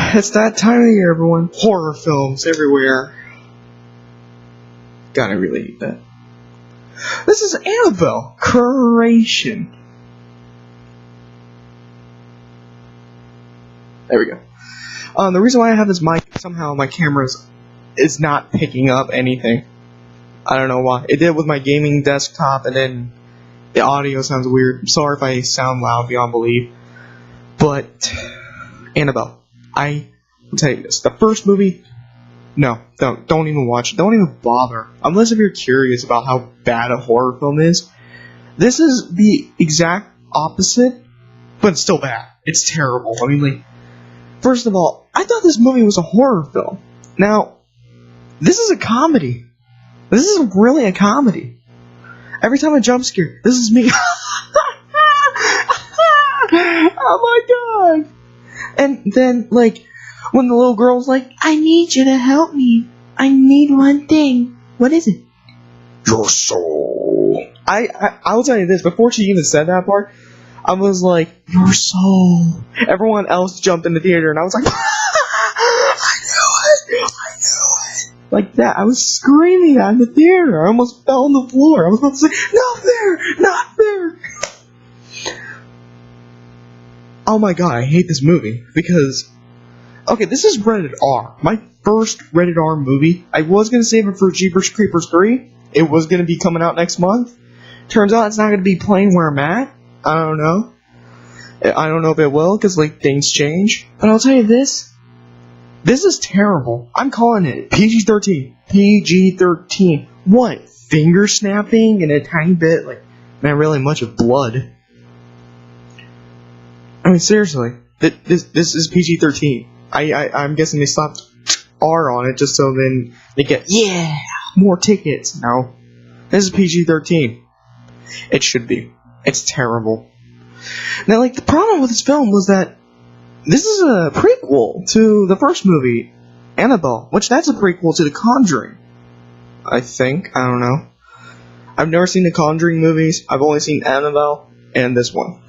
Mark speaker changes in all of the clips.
Speaker 1: It's that time of year, everyone. Horror films everywhere. God, I really hate that. This is Annabelle Creation. There we go. The reason why I have this mic, somehow my camera is not picking up anything. I don't know why. It did with my gaming desktop, and then the audio sounds weird. I'm sorry if I sound loud beyond belief. But, Annabelle, I will tell you this. The first movie, no, don't even watch it. Don't even bother. Unless if you're curious about how bad a horror film is. This is the exact opposite, but it's still bad. It's terrible. I mean, like, first of all, I thought this movie was a horror film. Now, this is a comedy. This is really a comedy. Every time I jump scare, this is me. Oh my god! And then, like, when the little girl's like, I need you to help me. I need one thing. What is it? Your soul. I will tell you this, before she even said that part, I was like, your soul. Everyone else jumped in the theater, and I was like, I knew it! Like that. I was screaming that in the theater. I almost fell on the floor. I was about to say, not there! Not there! Oh my god, I hate this movie. Because, okay, this is rated R. My first rated R movie. I was going to save it for Jeepers Creepers 3. It was going to be coming out next month. Turns out it's not going to be playing where I'm at. I don't know. I don't know if it will, because, like, things change. But I'll tell you this. This is terrible. I'm calling it PG-13. PG-13. What? Finger snapping and a tiny bit, like, not really much of blood. I mean, seriously. This is PG-13. I'm guessing they slapped R on it just so then they get, yeah, more tickets. No. This is PG-13. It should be. It's terrible. Now, like, the problem with this film was that this is a prequel to the first movie, Annabelle, which that's a prequel to The Conjuring. I think. I don't know. I've never seen the Conjuring movies. I've only seen Annabelle and this one.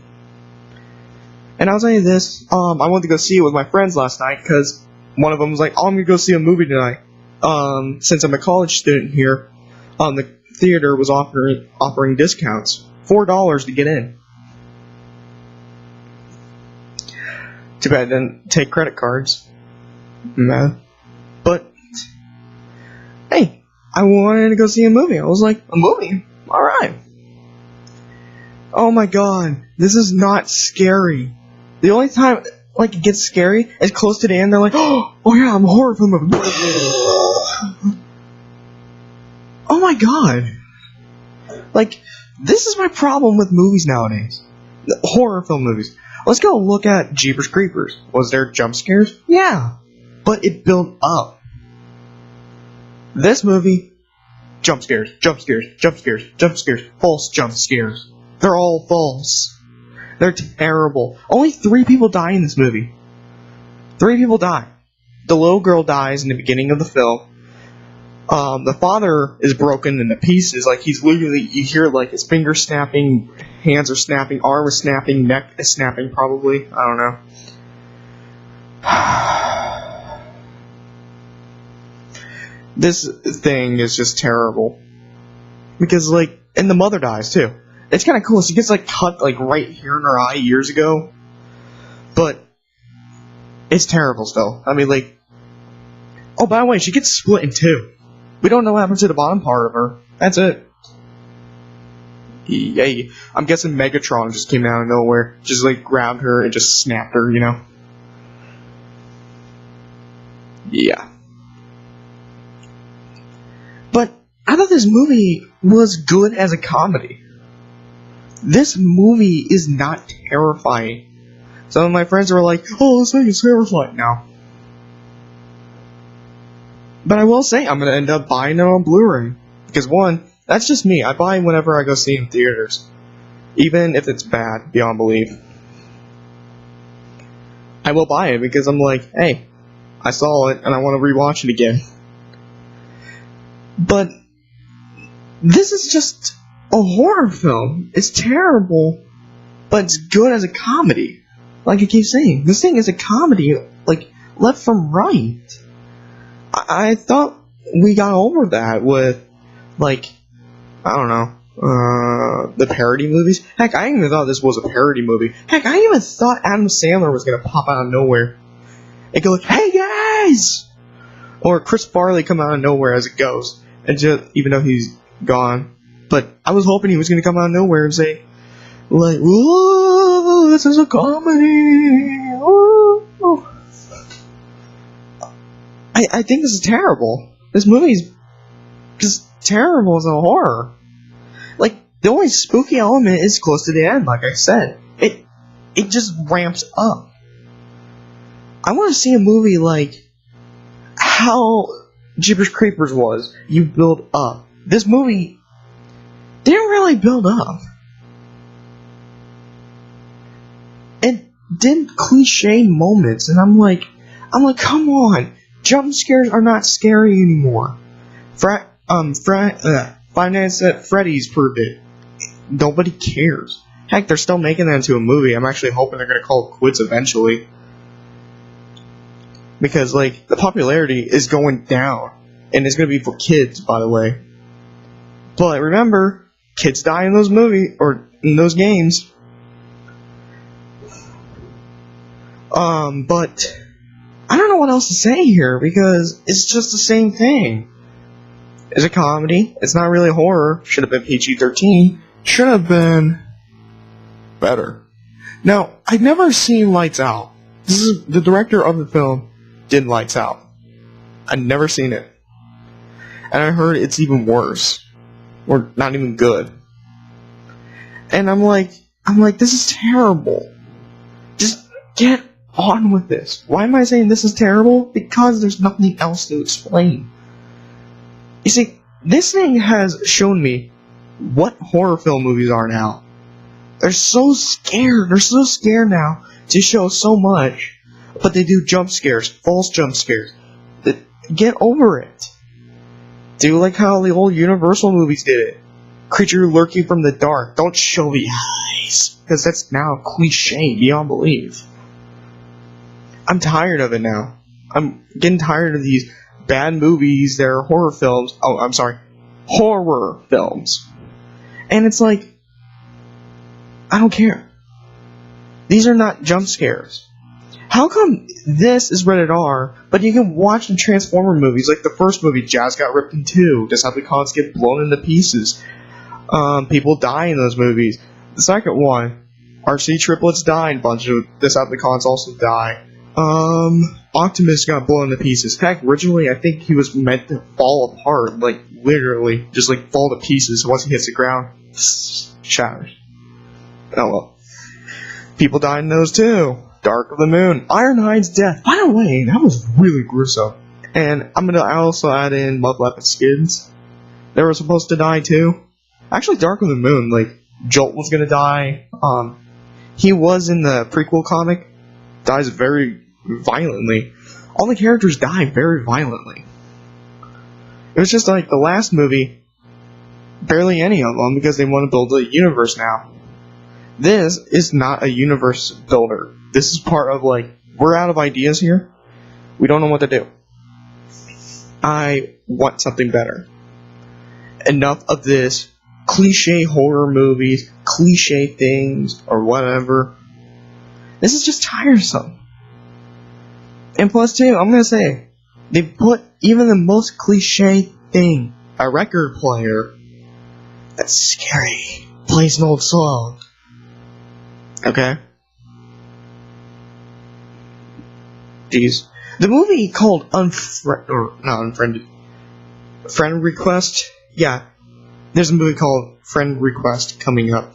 Speaker 1: And I'll tell you this, I went to go see it with my friends last night, because one of them was like, oh, I'm going to go see a movie tonight. Since I'm a college student here, the theater was offering discounts. $4 to get in. Too bad I didn't take credit cards. Man. But, hey, I wanted to go see a movie. I was like, a movie? Alright. Oh my god, this is not scary. The only time, like, it gets scary is close to the end. They're like, oh yeah, I'm a horror film movie. Oh my god. Like, this is my problem with movies nowadays. Horror film movies. Let's go look at Jeepers Creepers. Was there jump scares? Yeah. But it built up. This movie, jump scares, jump scares, jump scares, jump scares, false jump scares. They're all false. They're terrible. Only 3 people die in this movie. 3 people die. The little girl dies in the beginning of the film. The father is broken into pieces. Like, he's literally, you hear, like, his fingers snapping, hands are snapping, arm is snapping, neck is snapping, probably. I don't know. This thing is just terrible. Because, like, and the mother dies, too. It's kind of cool. She gets, like, cut, like, right here in her eye years ago. But it's terrible still. I mean, like, oh, by the way, she gets split in 2. We don't know what happened to the bottom part of her. That's it. Yay. I'm guessing Megatron just came out of nowhere. Just, like, grabbed her and just snapped her, you know? Yeah. But I thought this movie was good as a comedy. This movie is not terrifying. Some of my friends were like, oh, this thing is terrifying now. But I will say, I'm going to end up buying it on Blu-ray. Because one, that's just me. I buy whenever I go see it in theaters. Even if it's bad, beyond belief. I will buy it because I'm like, hey, I saw it and I want to rewatch it again. But this is just a horror film. It's terrible, but it's good as a comedy. Like I keep saying, this thing is a comedy, like left from right. I thought we got over that with, like, I don't know, the parody movies. Heck, I even thought this was a parody movie. Heck, I even thought Adam Sandler was gonna pop out of nowhere and go like, "Hey guys!" Or Chris Farley come out of nowhere as a ghost, and just, even though he's gone. But I was hoping he was gonna come out of nowhere and say, like, "Whoa, this is a comedy." Whoa. I think this is terrible. This movie's just terrible as a horror. Like, the only spooky element is close to the end, like I said. It just ramps up. I want to see a movie like how Jeepers Creepers was. You build up. This movie didn't really build up. It did cliche moments, and I'm like, come on. Jump scares are not scary anymore. Five Nights at Freddy's proved it. Nobody cares. Heck, they're still making that into a movie. I'm actually hoping they're going to call it quits eventually. Because, like, the popularity is going down. And it's going to be for kids, by the way. But remember, kids die in those movies, or in those games. But I don't know what else to say here, because it's just the same thing. It's a comedy. It's not really horror. Should have been PG-13. Should have been better. Now, I've never seen Lights Out. This is the director of the film did Lights Out. I've never seen it. And I heard it's even worse. Or not even good. And I'm like, this is terrible. Just get on with this. Why am I saying this is terrible? Because there's nothing else to explain. You see, this thing has shown me what horror film movies are now. They're so scared. They're so scared now to show so much. But they do jump scares, false jump scares. Get over it. Do like how the old Universal movies did it. Creature lurking from the dark. Don't show the eyes. Because that's now cliche beyond belief. I'm tired of it now. I'm getting tired of these bad movies that are horror films. Oh, I'm sorry. Horror films. And it's like, I don't care. These are not jump scares. How come this is rated R, but you can watch the Transformer movies, like the first movie, Jazz got ripped in two, Decepticons get blown into pieces, people die in those movies. The second one, RC triplets die, and a bunch of Decepticons also die. Optimus got blown to pieces. Heck, originally I think he was meant to fall apart, like literally, just like fall to pieces. Once he hits the ground, shatters. Oh well. People died in those too. Dark of the Moon, Ironhide's death. By the way, that was really gruesome. And I'm gonna also add in Love Left Skids. They were supposed to die too. Actually, Dark of the Moon, like Jolt was gonna die. He was in the prequel comic. Dies very violently. All the characters die very violently. It was just like the last movie, barely any of them, because they want to build a universe now. This is not a universe builder. This is part of, like, we're out of ideas here. We don't know what to do. I want something better. Enough of this cliche horror movies, cliche things, or whatever. This is just tiresome. And plus, too, I'm gonna say, they put even the most cliche thing, a record player, that's scary, plays an old song. Okay? Jeez. The movie called Unfriended. Friend Request? Yeah. There's a movie called Friend Request coming up.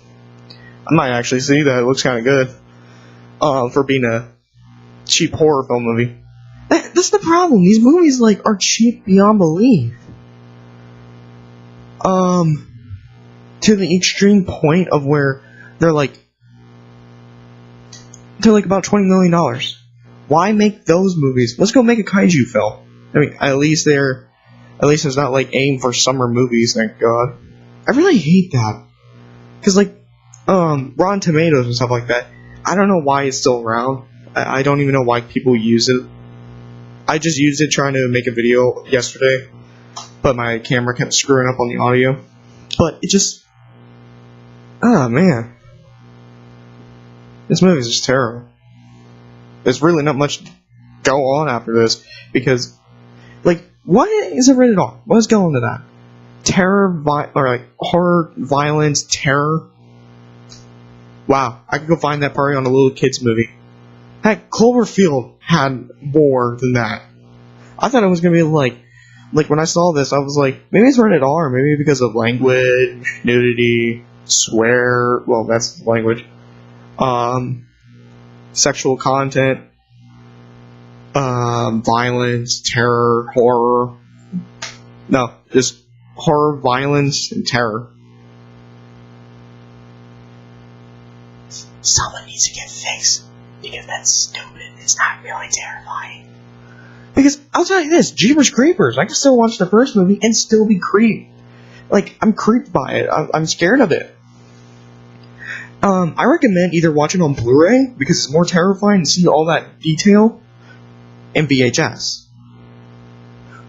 Speaker 1: I might actually see that. It looks kind of good. For being a cheap horror film movie. That's the problem. These movies, like, are cheap beyond belief. To the extreme point of where they're like about $20 million. Why make those movies? Let's go make a kaiju film. I mean, at least it's not like aimed for summer movies, thank God. I really hate that. Cause like, Rotten Tomatoes and stuff like that, I don't know why it's still around. I don't even know why people use it. I just used it trying to make a video yesterday, but my camera kept screwing up on the audio. But it just... Oh, man. This movie is just terrible. There's really not much to go on after this, because, like, why is it rated R? What is going to that? Terror, or like, horror, violence, terror? Wow, I could go find that probably on a little kid's movie. Heck, Cloverfield had more than that. I thought it was gonna be like when I saw this, I was like, maybe it's rated R, maybe because of language, nudity, swear, well, that's language, sexual content, violence, terror, horror. No, just horror, violence, and terror. Someone needs to get fixed, because that's stupid. It's not really terrifying. Because, I'll tell you this, Jeepers Creepers, I can still watch the first movie and still be creeped. Like, I'm creeped by it. I'm scared of it. I recommend either watching on Blu-ray, because it's more terrifying to see all that detail, and VHS.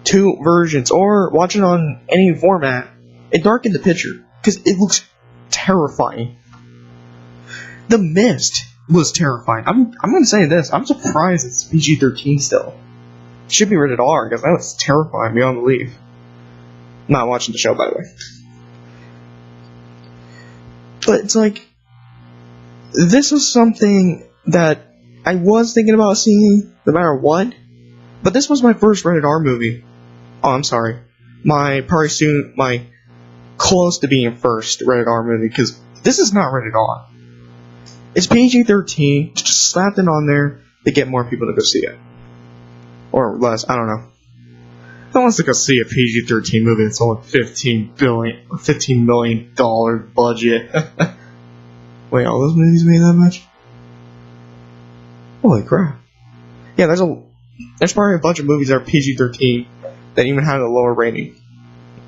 Speaker 1: 2 versions, or watch it on any format, and darken the picture, because it looks terrifying. The Mist was terrifying. I'm gonna say this, I'm surprised it's PG-13 still. It should be rated R, because that was terrifying beyond belief. I'm not watching the show, by the way. But it's like, this was something that I was thinking about seeing, no matter what. But this was my first rated R movie. Oh, I'm sorry. My close to being first rated R movie, because this is not rated R. It's PG-13, just slapped it on there to get more people to go see it. Or less, I don't know. Who wants to go see a PG-13 movie that's only $15 million budget? Wait, all those movies made that much? Holy crap. Yeah, there's probably a bunch of movies that are PG-13 that even had a lower rating.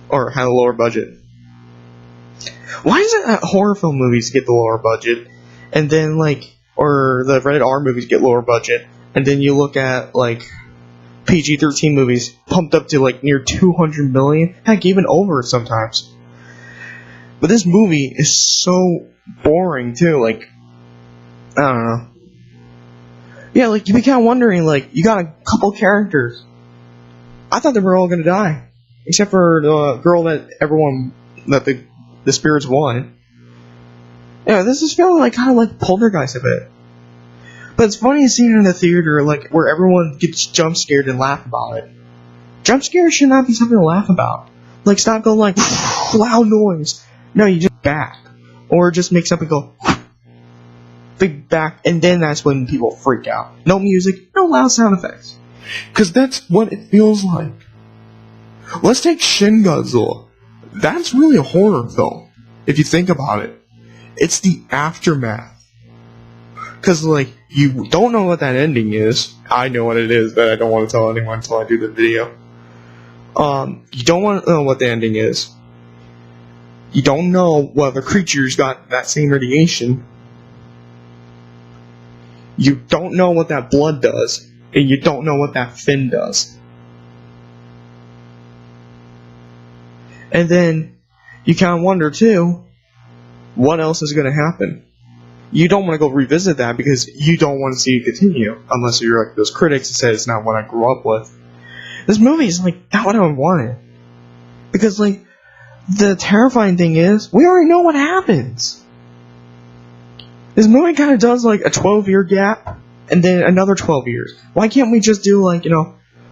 Speaker 1: Or had a lower budget. Why is it that horror film movies get the lower budget, and then, like, or the rated R movies get lower budget, and then you look at, like, PG-13 movies pumped up to, like, near 200 million? Heck, even over sometimes. But this movie is so boring, too, like, I don't know. Yeah, like, you be kind of wondering, like, you got a couple characters. I thought they were all gonna die. Except for the girl that the spirits wanted. Yeah, this is feeling like kind of like Poltergeist a bit. But it's funny seeing it in the theater, like, where everyone gets jump scared and laugh about it. Jump scares should not be something to laugh about. Like, stop going like, loud noise. No, you just back. Or just make something go, big back, and then that's when people freak out. No music, no loud sound effects. Because that's what it feels like. Let's take Shin Godzilla. That's really a horror film, if you think about it. It's the aftermath. Because, like, you don't know what that ending is. I know what it is, but I don't want to tell anyone until I do the video. You don't want to know what the ending is. You don't know whether creatures got that same radiation. You don't know what that blood does. And you don't know what that fin does. And then, you kind of wonder, too, what else is going to happen? You don't want to go revisit that because you don't want to see it continue. Unless you're like those critics that say it's not what I grew up with. This movie is like not what I wanted. Because like, the terrifying thing is, we already know what happens. This movie kind of does like a 12-year gap, and then another 12 years. Why can't we just do like,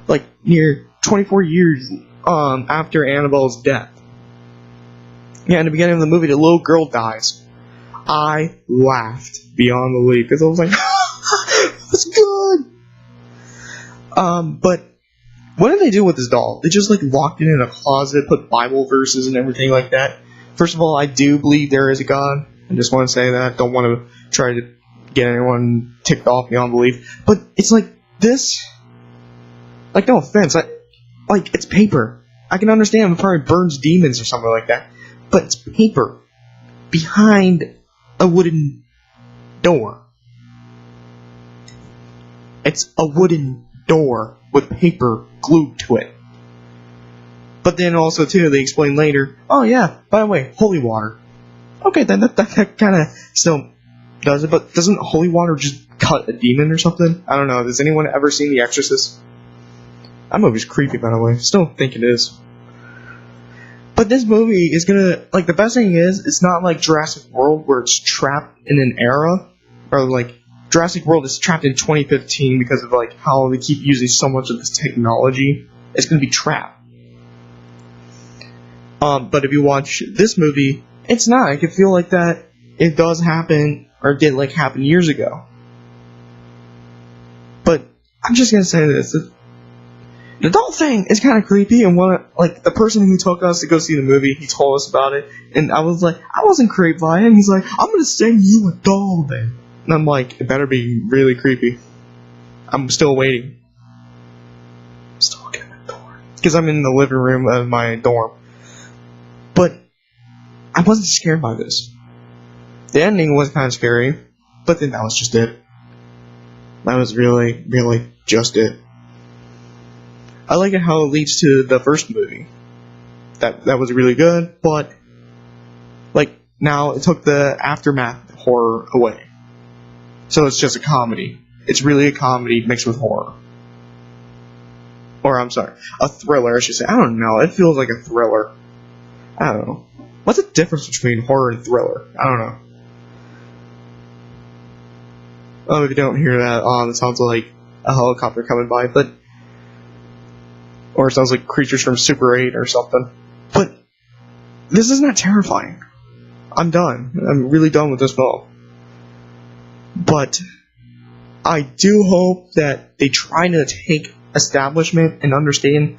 Speaker 1: like near 24 years after Annabelle's death? Yeah, in the beginning of the movie, the little girl dies. I laughed beyond belief because I was like, that's good. But what did they do with this doll? They just like locked it in a closet, put Bible verses and everything like that. First of all, I do believe there is a God. I just want to say that. Don't want to try to get anyone ticked off beyond belief. But it's like this. Like, no offense. Like, it's paper. I can understand it probably burns demons or something like that. But it's paper behind a wooden door. It's a wooden door with paper glued to it. But then also, too, they explain later, oh yeah, by the way, holy water. Okay, then that kind of still does it, but doesn't holy water just cut a demon or something? I don't know. Has anyone ever seen The Exorcist? That movie's creepy, by the way. Still think it is. But this movie is gonna, like, the best thing is, it's not like Jurassic World where it's trapped in an era, or like, Jurassic World is trapped in 2015 because of, like, how they keep using so much of this technology. It's gonna be trapped. But if you watch this movie, it's not. I can feel like that it does happen, or did, like, happen years ago. But, I'm just gonna say this. The doll thing is kind of creepy, and the person who took us to go see the movie, he told us about it, and I was like, I wasn't creeped by it, and he's like, I'm gonna send you a doll then. And I'm like, it better be really creepy. I'm still waiting. I'm still looking at my door. Because I'm in the living room of my dorm. But, I wasn't scared by this. The ending was kind of scary, but then that was just it. That was really, really just it. I like it how it leads to the first movie. That was really good, but like now it took the aftermath horror away. So it's just a comedy. It's really a comedy mixed with horror. Or I'm sorry, a thriller I should say. I don't know, it feels like a thriller. I don't know. What's the difference between horror and thriller? I don't know. Oh, if you don't hear that, it sounds like a helicopter coming by, but or it sounds like creatures from Super 8 or something. But this is not terrifying. I'm done. I'm really done with this film. But I do hope that they try to take establishment and understand,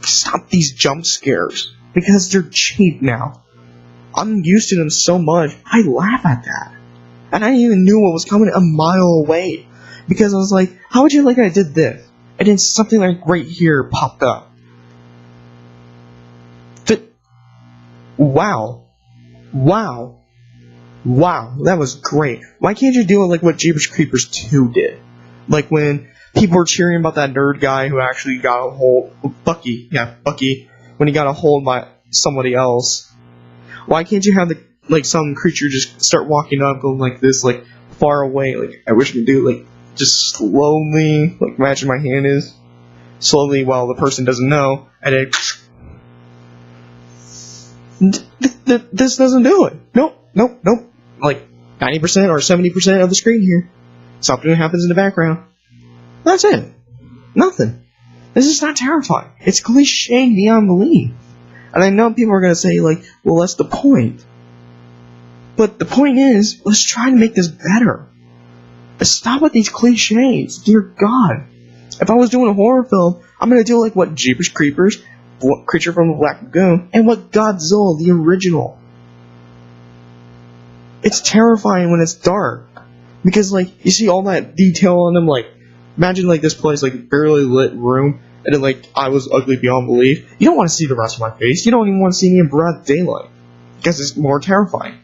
Speaker 1: stop these jump scares, because they're cheap now. I'm used to them so much, I laugh at that. And I even knew what was coming a mile away. Because I was like, how would you like I did this? And then something like right here popped up. Wow. Wow. Wow. That was great. Why can't you do it like what Jeepers Creepers 2 did? Like when people were cheering about that nerd guy who actually got a hold... Bucky. Yeah, Bucky. When he got a hold by somebody else. Why can't you have some creature just start walking up, going like this, like far away? Like, I wish we could do like... just slowly, like imagine my hand is, slowly while the person doesn't know, and then, this doesn't do it. Nope. Like, 90% or 70% of the screen here. Something happens in the background. That's it. Nothing. This is not terrifying. It's cliched beyond belief. And I know people are going to say, like, well, that's the point. But the point is, let's try to make this better. Stop with these cliches. Dear God. If I was doing a horror film, I'm going to do like what Jeepers Creepers, what Creature from the Black Lagoon, and what Godzilla, the original. It's terrifying when it's dark. Because, like, you see all that detail on them, like, imagine, like, this place, like, barely lit room, and then, like, I was ugly beyond belief. You don't want to see the rest of my face. You don't even want to see me in broad daylight. Because it's more terrifying.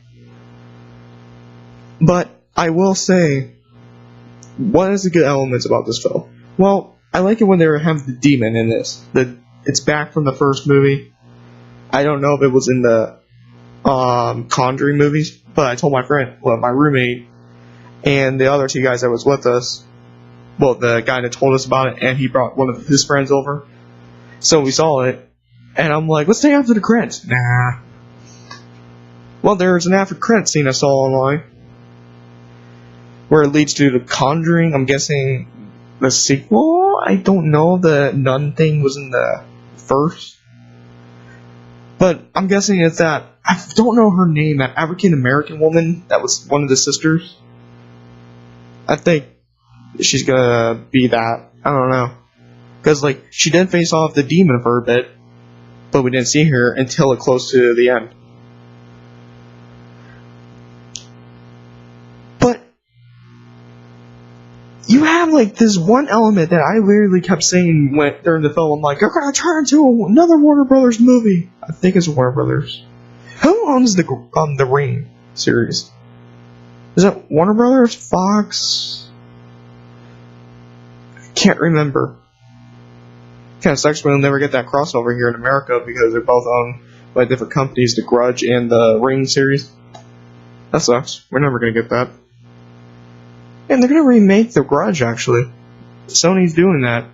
Speaker 1: But, I will say, what is the good elements about this film? Well, I like it when they have the demon in this. It's back from the first movie. I don't know if it was in the Conjuring movies, but I told my friend, well, my roommate, and the other two guys that was with us, well, the guy that told us about it, and he brought one of his friends over. So we saw it, and I'm like, let's stay after the credits. Nah. Well, there's an after credits scene I saw online, where it leads to the Conjuring. I'm guessing the sequel? I don't know. The nun thing was in the first. But I'm guessing it's that, I don't know her name, that African-American woman that was one of the sisters. I think she's gonna be that. I don't know. Because, like, she did face off the demon for a bit, but we didn't see her until close to the end. But you have, like, this one element that I literally kept saying during the film. I'm like, you're gonna turn into another Warner Brothers movie. I think it's Warner Brothers. Who owns the Ring series? Is that Warner Brothers? Fox? I can't remember. Kind of sucks we'll never get that crossover here in America because they're both owned by different companies, The Grudge and the Ring series. That sucks. We're never gonna get that. And they're gonna remake The Grudge, actually. Sony's doing that.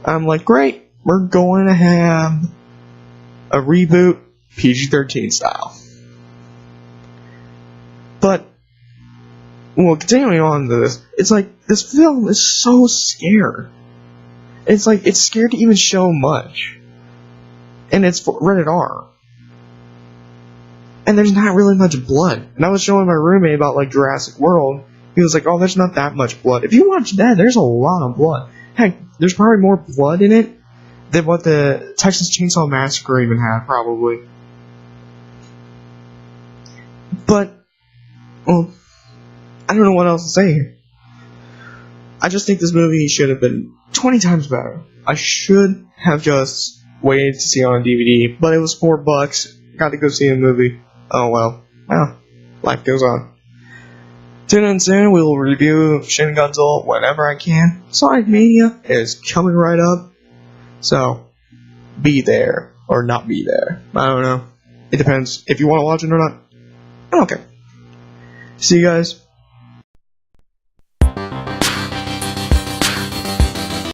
Speaker 1: I'm like, great, we're going to have a reboot, PG-13 style. But, well, continuing on to this, it's like, this film is so scared. It's like, it's scared to even show much. And it's rated R. And there's not really much blood. And I was showing my roommate about, like, Jurassic World. He was like, oh, there's not that much blood. If you watch that, there's a lot of blood. Heck, there's probably more blood in it than what the Texas Chainsaw Massacre even had, probably. But, well, I don't know what else to say here. I just think this movie should have been 20 times better. I should have just waited to see it on DVD, but it was $4. Got to go see a movie. Oh well. Well, life goes on. Tune in soon. We will review Shin Godzilla whenever I can. Sonic Mania is coming right up. So, be there. Or not be there. I don't know. It depends if you want to watch it or not. I don't care. See you guys.